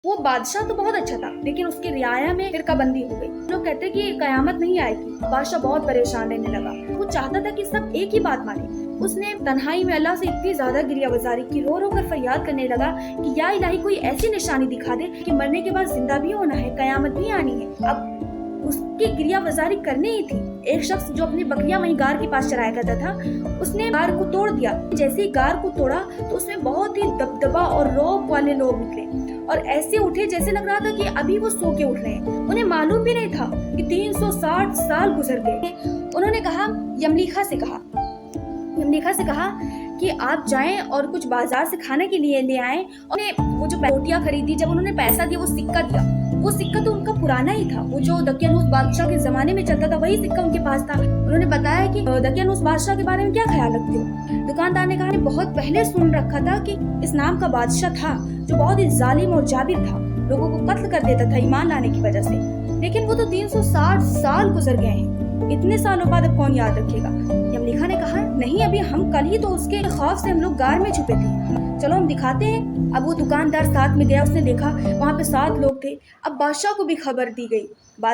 वो बादशाह तो बहुत अच्छा था, लेकिन उसकी रियाया में फिरका बंदी हो गई। लोग कहते कि कयामत नहीं आएगी। बादशाह बहुत परेशान रहने लगा। वो चाहता था कि सब एक ही बात माने। उसने तन्हाई में अल्लाह से इतनी ज्यादा गिरिया वजारी की, रो रो कर फरियाद करने लगा कि या इलाही कोई ऐसी निशानी दिखा दे कि मरने के बाद जिंदा भी होना है, कयामत भी आनी है। अब उसकी गिरिया वजारी करनी ही थी। एक शख्स जो अपनी बकरियां वहीं गार के पास चराया करता था, उसने गार को तोड़ दिया। जैसे ही गार को तोड़ा तो उसमें बहुत ही दबदबा और रौब वाले लोग निकले और ऐसे उठे जैसे लग रहा था कि अभी वो सो के उठ रहे हैं। उन्हें मालूम भी नहीं था कि 360 साल गुजर गए। उन्होंने कहा, यमलीखा से कहा कि आप जाएं और कुछ बाजार से खाने के लिए ले आएं। और वो जो रोटियां खरीदी, जब उन्होंने पैसा दिया, वो सिक्का दिया, वो सिक्का तो उनका पुराना ही था। वो जो दकियानूस बादशाह के जमाने में चलता था, वही सिक्का उनके पास था। उन्होंने बताया कि दकियानूस बादशाह के बारे में क्या ख्याल रखते हो। दुकानदार ने कहा, बहुत पहले सुन रखा था कि इस नाम का बादशाह था जो बहुत ही जालिम और जाबिर था, लोगों को कत्ल कर देता था ईमान लाने की वजह से। लेकिन वो तो 360 साल गुजर गए हैं, इतने सालों बाद अब कौन याद रखेगा। यमलीखा ने कहा, नहीं, अभी हम कल ही तो उसके खौफ से हम लोग गार में छुपे थे, चलो हम दिखाते हैं। अब वो दुकानदार साथ में गया, उसने देखा वहाँ पे 7 लोग थे। अब बादशाह को भी खबर दी गई।